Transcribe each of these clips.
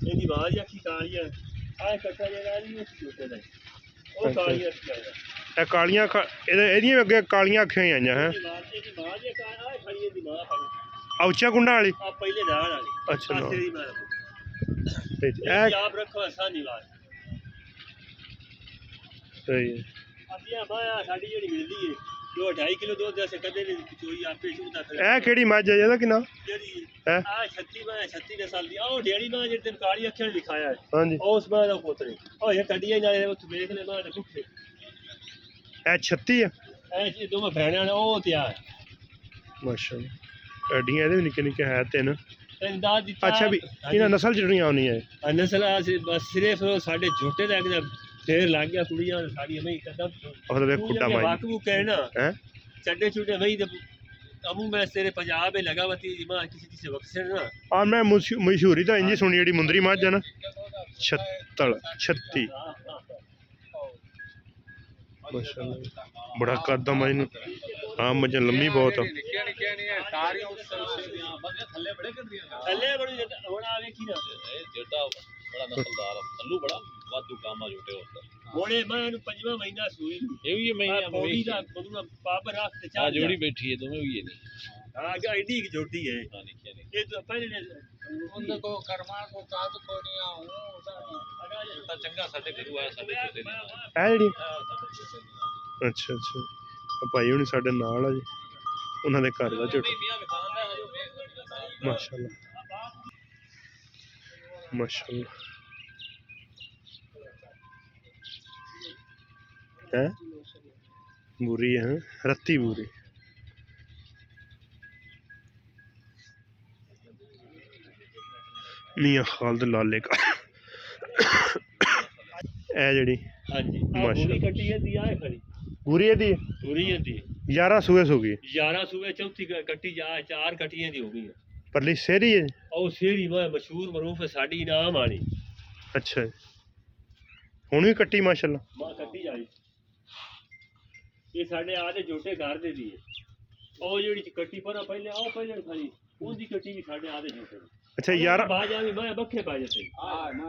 ਇਹਦੀ ਆਵਾਜ਼ ਅੱਖੀ ਕਾਲੀ ਆ ਆਹ ਕੱਟਾ ਜਿਹੜਾ ਨਹੀਂ ਉਸ ਛੋਟੇ ਦਾ ਉਹ ਕਾਲੀ ਅੱਖੀ ਆ ਇਹ ਕਾਲੀਆਂ ਇਹਦੀਆਂ ਅੱਗੇ ਕਾਲੀਆਂ ਅੱਖਾਂ ਹੀ ਆਈਆਂ ਹੈ ਇਹਦੀ ਮਾਂ ਦੀ ਆ ਖੜੀ ਇਹਦੀ ਮਾਂ ਆ ਉੱਚਾ ਕੁੰਡਾ ਵਾਲੀ ਆ ਪਹਿਲੇ ਨਾਲ ਵਾਲੀ ਅੱਛਾ ਆਸੇ ਦੀ ਮਾਂ ਤੇ ਇਹ ਆਪ ਰੱਖੋ ਆਸਾਨੀ ਵਾਲੀ ਸਹੀ ਹੈ ਅਸੀਂ ਆ ਬਾਇਆ ਸਾਡੀ ਜਿਹੜੀ ਮਿਲਦੀ ਹੈ ਜੋ 2.5 ਕਿਲੋ ਦੁੱਧ ਦੇ ਕਦੇ ਨਹੀਂ ਚੋਈ ਆਪੇ ਸ਼ੁੱਧਾ ਫਿਰ ਇਹ ਕਿਹੜੀ ਮੱਝ ਹੈ ਇਹਦਾ ਕਿੰਨਾ ਜਿਹੜੀ ਹੈ ਆ 36 ਦੇ ਸਾਲ ਦੀ ਉਹ ਡੇੜੀ ਮਾਂ ਜਿਹੜੇ ਤੈਨੂੰ ਕਾਲੀ ਅੱਖਾਂ ਨੇ ਦਿਖਾਇਆ ਹੈ ਹਾਂਜੀ ਉਸ ਮਾਂ ਦਾ ਪੋਤਰੇ ਉਹ ਇਹ ਕੱਢੀਆਂ ਨਾਲੇ ਉੱਥੇ ਵੇਖ ਲੈ ਮਾਂ ਦੇ ਭੁੱਖੇ ਇਹ 36 ਆ ਇਹ ਜੀ ਦੋਵੇਂ ਭੈਣਾਂ ਨੇ ਉਹ ਤਿਆਰ ਮਾਸ਼ਾਅੱਲਾ ਅੱਡੀਆਂ ਇਹਦੇ ਵੀ ਨਿੱਕੇ ਨਿੱਕੇ ਹੈ ਤਿੰਨ ਤੈਨੂੰ ਦਾਦ ਦਿੱਤਾ ਅੱਛਾ ਵੀ ਇਹਨਾਂ ਨਸਲ ਜਿਹੜੀਆਂ ਆਉਣੀ ਹੈ ਨਸਲ ਬਸ ਸਿਰਫ ਸਾਡੇ ਛੋਟੇ ਦਾ ਇੱਕ ਫੇਰ ਲੱਗ ਗਿਆ ਕੁੜੀਆਂ ਸਾਡੀਆਂ ਨਹੀਂ ਕਦਮ ਉਹ ਵੇ ਖੁੱਡਾ ਮਾਈ ਵਾਕੂ ਕਹਿਣਾ ਹੈ ਚੱਡੇ ਛੁੱਟੇ ਵही ਦੇ ਅਮੂ ਮੈਂ ਤੇਰੇ ਪੰਜਾਬ में लगा वती मां किसी से वक्त ना और मैं मशहूरी तो इंजी सुनी जी मुंदरी मझ है ना 36 माशाल्लाह बड़ा कदम है इन हां मझ लंबी बहुत थल्ले बड़ी हुन आ वेखी ना जेटा बड़ा नस्लदार अल्लू बड़ा वादू कामा जोटे होता घोड़े मैं पंजवा महीना सुई ये भी महीना पौड़ी दा बदू पाप रख ते चाह जोड़ी बैठी है तुम्हें भी ये नहीं हां आईडी की जोड़ी है ये तो पहले उनके को कर्मा को काज को नहीं हूं ता चंगा साडे गुरु आया साडे छोटे ने है जेडी अच्छा अच्छा भाई हुनी साडे नाल आ जी उन्हां दे घर दा झोटा माशाल्लाह माशाल्लाह है बुरी है रत्ती बुरी मियां खालिद लाले का ए जड़ी हां जी माशाल्लाह कट्टी है दी आए खड़ी बुरी है दी 11 सूए सो गई 11 सूए चौथी कट्टी जा 4 कट्टियां दी हो गई परली सेरी है और सेरी में मशहूर मरूफ है साडी इनाम आनी अच्छा हुन भी कट्टी माशाल्लाह मां कट्टी जाई ये साडे आदे जोटे घर दे दी ओ जेडी कट्टी पर पहले आओ पहले खाली उनदी कट्टी भी साडे आदे जोटे अच्छा यार बाजा भी मैं बखे बाजे से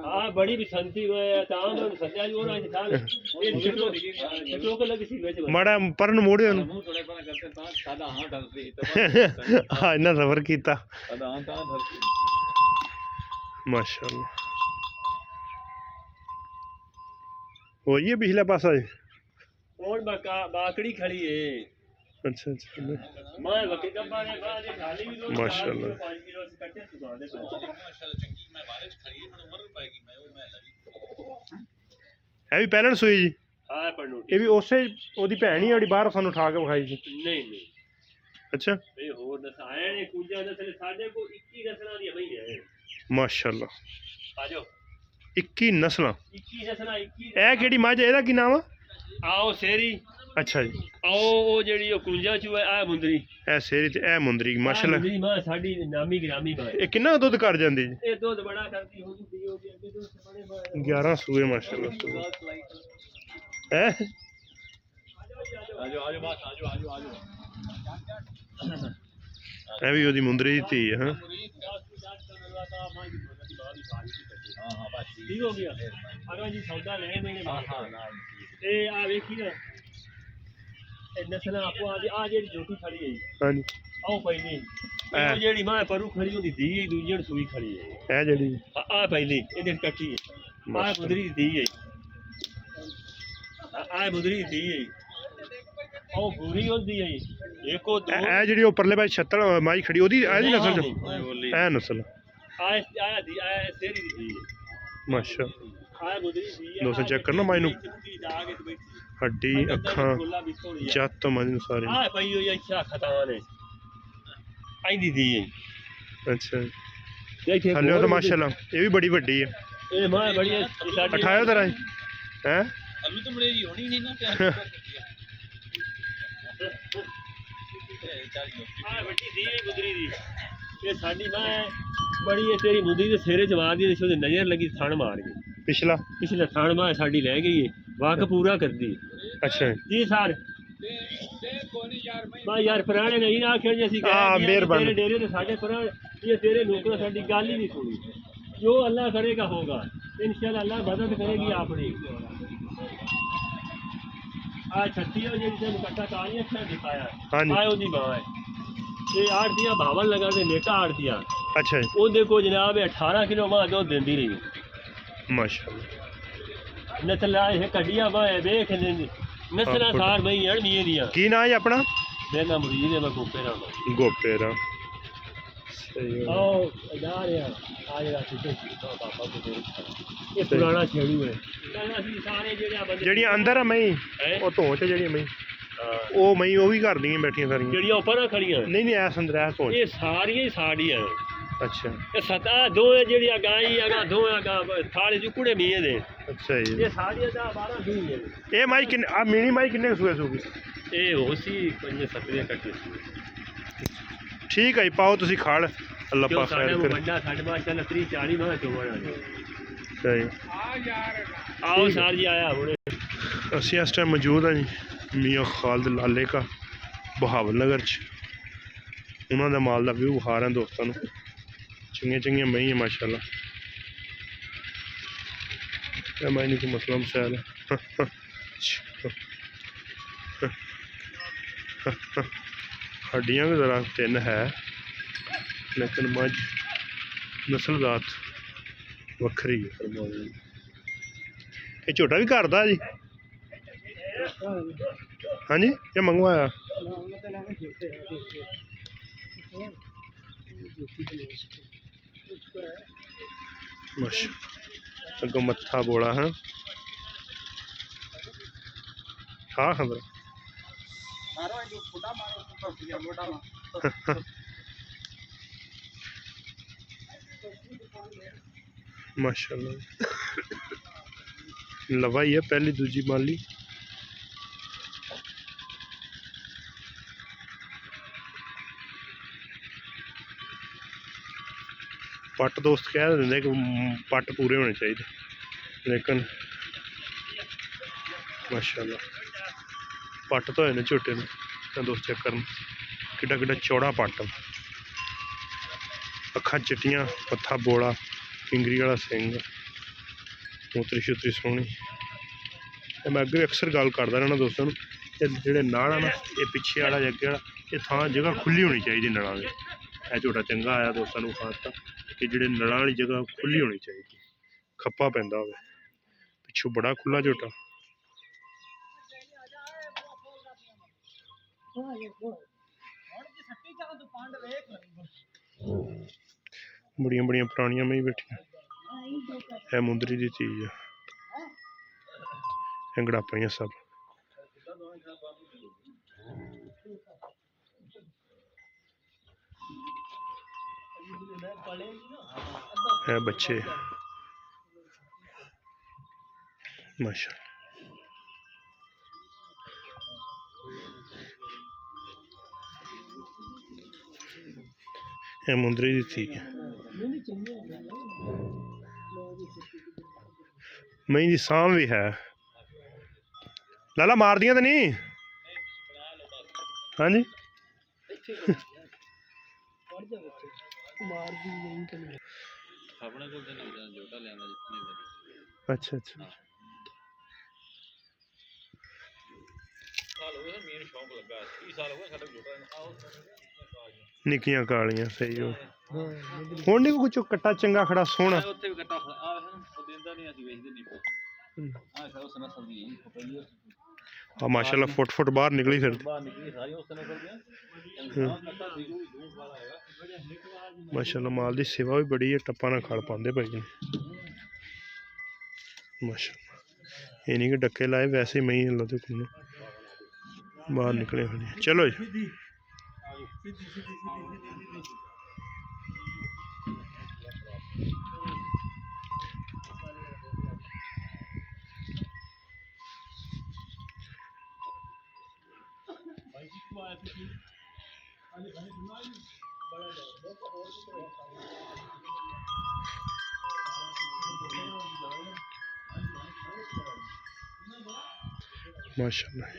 हां बड़ी भी संती में ताम सत्या जी और आज साल ये छोटो को लगी सी वेच माड़ा परन मोड़े मुंह थोड़े पर करते ता सादा हां डरती हां इना सबर कीता सादा हां ता डरती माशाल्लाह हो ये पिछला पासा है और बाकड़ी खड़ी है अच्छा अच्छा मैं वके डब्बा ने बाद खाली भी माशाल्लाह 5 किलो से कट्टे सुधा दे माशाल्लाह चंगी मैं बारिश खड़ी है मैंने उम्र पाएगी मैं वो मैं लगी है भी पहलन सोई जी हां पढ़ो ये भी उसे ओदी भैन ही ਜਿਹੜੀ ਬਾਹਰ ਸਾਨੂੰ ਉਠਾ ਕੇ ਵਿਖਾਈ ਸੀ नहीं अच्छा ਇਹ ਹੋਰ ਨਸਾਏ ਨੇ ਕੁੰਜਾ ਨਸਲ ਸਾਡੇ ਕੋ 21 ਨਸਲਾਂ ਦੀ ਬਈ ਹੈ ਮਾਸ਼ਾਅੱਲਾਹ ਆਜੋ 21 ਨਸਲਾਂ 21 ਨਸਲਾਂ 21 ਇਹ ਕਿਹੜੀ ਮੱਝ ਇਹਦਾ ਕੀ ਨਾਮ ਆ ਆਓ ਸ਼ੇਰੀ अच्छा जी ਆਓ ਉਹ ਜਿਹੜੀ ਉਹ ਕੁੰਜਾ ਚ ਆ ਮੁੰਦਰੀ ਇਹ ਸ਼ੇਰੀ ਤੇ ਇਹ ਮੁੰਦਰੀ ਮਾਸ਼ਾਅੱਲਾਹ ਮੁੰਦਰੀ ਮਾਂ ਸਾਡੀ ਨਾਮੀ ਗ੍ਰਾਮੀ ਮਾਂ ਇਹ ਕਿੰਨਾ ਦੁੱਧ ਕਰ ਜਾਂਦੀ ਜੀ ਇਹ ਦੁੱਧ ਬੜਾ ਕਰਦੀ ਹੋਊਗੀ ਦੀ ਹੋਗੀ ਅੱਗੇ ਦੁੱਧ ਬੜੇ ਮਾਂ 11 ਸੂਏ ਮਾਸ਼ਾਅੱਲਾਹ ਹੈ ਆਜੋ ਆਜੋ ਬਾਸ ਆਜੋ ਆਜੋ ਆਜੋ ਇਹ ਵੀ ਉਹਦੀ ਮੁੰਦਰੀ ਦੀ ਧੀ ਹੈ ਹਾਂ हाँ बस ठीक हो गया अगर जी सौदा ले मैंने हाँ ए आ वेखी ना ए नस्ल आपको आ जेडी जोटी खड़ी है हां जी आओ पहली ਇਹ ਜਿਹੜੀ ਮਾਂ ਪਰੂ ਖੜੀ ਹੁੰਦੀ ਦੀ ਦੂਜੀ ਸੂਈ ਖੜੀ ਹੈ ਇਹ ਜਿਹੜੀ ਆ ਪਹਿਲੀ ਇਹਦੇ ਕੱਟੀ ਹੈ ਆ ਮੁੰਦਰੀ ਦੀ ਹੈ ਆ ਮੁੰਦਰੀ ਦੀ ਹੈ ਉਹ ਪੂਰੀ ਹੁੰਦੀ ਹੈ ਇੱਕੋ ਦੋ ਇਹ ਜਿਹੜੀ ਉੱਪਰਲੇ ਪਾਸੇ 76 ਮਾਈ ਖੜੀ ਉਹਦੀ ਇਹਦੀ ਨਸਲ ਚ ਇਹ ਨਸਲ ਆਇਆ ਦੀ ਆਇਆ ਤੇਰੀ ਦੀ ਮਾਸ਼ਾ ਆਇਆ ਮੁੰਦਰੀ ਦੀ ਹੈ ਦੋਸਤੋ ਚੈੱਕ ਕਰਨਾ ਮਾਈ ਨੂੰ ਹੱਡੀ ਅੱਖਾਂ ਜੱਤ ਮਾਈ ਨੂੰ ਸਾਰੇ ਆ ਪਈ ਹੋਈ ਅੱਛਾ ਖਤਾਨ ਹੈ ਆਈਂਦੀ ਦੀ ਹੈ ਅੱਛਾ ਥੱਲੇ ਤਾਂ ਮਾਸ਼ਾਅੱਲਾ ਇਹ ਵੀ ਬੜੀ ਵੱਡੀ ਹੈ ਇਹ ਮਾਂ ਬੜੀ ਹੈ 18 ਤਰ੍ਹਾਂ ਹੈ ਅਲੂ ਤਾਂ ਬੜੇ ਹੋਣੀ ਨਹੀਂ ਨਾ ਆ ਵੱਡੀ ਦੀ ਹੈ ਮੁੰਦਰੀ ਦੀ ਇਹ ਸਾਡੀ ਮਾਂ ਬੜੀ ਹੈ ਤੇਰੀ ਮੁੰਦਰੀ ਦੇ ਸਿਰੇ ਜਵਾਨ ਦੀ ਉਹਦੇ ਨਜ਼ਰ ਲੱਗੀ ਥਣ ਮਾਰ ਗਈ ਪਿਛਲਾ ਥਣ ਮਾਂ ਸਾਡੀ ਲੈ ਗਈ ਹੈ ਵਾਕ ਪੂਰਾ ਕਰਦੀ ਅੱਛਾ ਜੀ ਸਰ ਮੈਂ ਯਾਰ ਪੁਰਾਣੇ ਨਹੀਂ ਨਾ ਆਖਿਆ ਜੀ ਅਸੀਂ ਮਿਹਰਬਾਨੀ ਤੇਰੇ ਡੇਰੇ ਤੇ ਸਾਡੇ ਪੁਰਾਣੇ ਇਹ ਤੇਰੇ ਲੋਕਾਂ ਸਾਡੀ ਗੱਲ ਹੀ ਨਹੀਂ ਸੁਣੀ जो अल्लाह करेगा होगा इंशाल्लाह, अल्लाह मदद करेगी आपकी। आज छत्ती जिनसे कट्टा कहानी अच्छा दिखाया आए ओदी मां है ये आड़तिया भावन लगा दे नेका आड़तिया। अच्छा जी। वो देखो जनाब 18 किलो मां दुध देंदी रही माशाअल्लाह। नस्ल है कड्डिया मां देख नस्ल सार मई है मीए दियां। की नाम है अपना? मेरा नाम मुरीद है, मैं गोपेरा। गोपेरा सही है। आओ जा रहे हैं आज रात से पापा को दे ये पुराना छेड़ू है सारे ਜਿਹੜੀਆਂ ਅੰਦਰ ਆ ਮਈ ਉਹ ਧੋਂ ਚ ਜਿਹੜੀਆਂ ਮਈ ਉਹ ਮਈ ਉਹ ਵੀ ਘਰ ਦੀਆਂ ਬੈਠੀਆਂ ਸਾਰੀਆਂ ਜਿਹੜੀਆਂ ਉੱਪਰ ਖੜੀਆਂ ਨਹੀਂ ਨਹੀਂ ਐਸ ਅੰਦਰ ਐ ਧੋਂ ਇਹ ਸਾਰੀਆਂ ਹੀ ਸਾਡੀਆਂ। ਅੱਛਾ ਇਹ ਸਤਾ ਦੋ ਜਿਹੜੀਆਂ ਗਾਈ ਅਗਾ ਦੋ ਅਗਾ ਥਾਲੇ ਜੁਕੜੇ ਮੀਏ ਦੇ। ਅੱਛਾ ਜੀ। ਇਹ ਸਾਡੀਆਂ ਦਾ 12 20 ਹੈ। ਇਹ ਮਾਈ ਕਿੰਨੇ ਆ ਮਿਨੀ ਮਾਈ ਕਿੰਨੇ ਸੂਏ ਸੂਗੀ? ਇਹ ਹੋ ਸੀ 5-7 ਕੱਟੇ ਸੀ। ਠੀਕ ਹੈ ਜੀ ਪਾਓ ਤੁਸੀਂ ਖਾਲ ਅੱਲਾ ਪਾਕ ਖੈਰ ਕਰੇ। ਵੱਡਾ ਸਾਡੇ ਮਾਸ਼ਾਅੱਲਾ 30-40 ਮਾਹ ਚੋਣਾ ਸਹੀ आओ सर जी आया हुणे। ਅਸੀਂ ਇਸ ਟਾਈਮ ਮੌਜੂਦ ਹਾਂ ਜੀ ਮੀਆਂ ਖਾਲਦ ਲਾਲੇ ਕਾ ਬਹਾਵਲ ਨਗਰ 'ਚ। ਉਹਨਾਂ ਦਾ ਮਾਲ ਦਾ ਵਿਊ ਵਿਖਾ ਰਹੇ ਦੋਸਤਾਂ ਨੂੰ। ਚੰਗੀਆਂ ਚੰਗੀਆਂ ਮਈਆਂ ਮਾਸ਼ਾਅੱਲਾ। ਇਹ ਮੈਨੀ ਕੋ ਮਸਲਾ ਮਸੈਲ ਹੈ। हड्डियां भी ज़रा 3 है लेकिन मझ नस्ल जात वक्री है। ये झोटा भी घर दा जी? हाँ जी ये मंगवाया माशा अगो मत्था बोला है। हाँ खबर माशाअल्लाह लवाई है पहली दूजी माली। पट दोस्त कह देंगे कि पट पूरे होने चाहिए लेकिन माशाअल्लाह पट तो है झोटे ने दोस्त चेक कर किड्डा किड्डा चौड़ा पट अखा चिट्टियां मत्था बोला पिंगरी वाला सिंह मूतरी छूतरी सोहनी। मैं अगे अक्सर गल करता रहना दोस्तों जेडे नाड़ है ना ये पिछे वाला अगे वाला ये थां जगह खुली होनी चाहिए नड़ा में। यह झोटा चंगा आया दोस्तों को खाता कि जेडे नड़ा वाली जगह खुली होनी चाहिए खप्पा पैंदा होवे पिछों बड़ा खुला झोटा। बड़िया बड़िया पुरानिया में ही बैठिया है मुंदरी की चीज है गड़ापियां सब है बच्चे माशा है मुंदरी दी थी मई दी सांव भी है। लाला मार दिया तो नहीं? हाँ जी अच्छा अच्छा निक्कियां कालियां सही हो हुण नहीं कुछ कट्टा चंगा खड़ा सोहना हाँ माशाल्लाह फुट फुट बाहर निकली फिर माशाल्लाह माल दी सेवा भी बड़ी है टप्पा ना खड़ पाते भाई ने माशाल्लाह ये नहीं कि डक्के लाए वैसे ही मई अल्लाह के कोलों बाहर निकले खड़े। चलो जी माशाल्लाह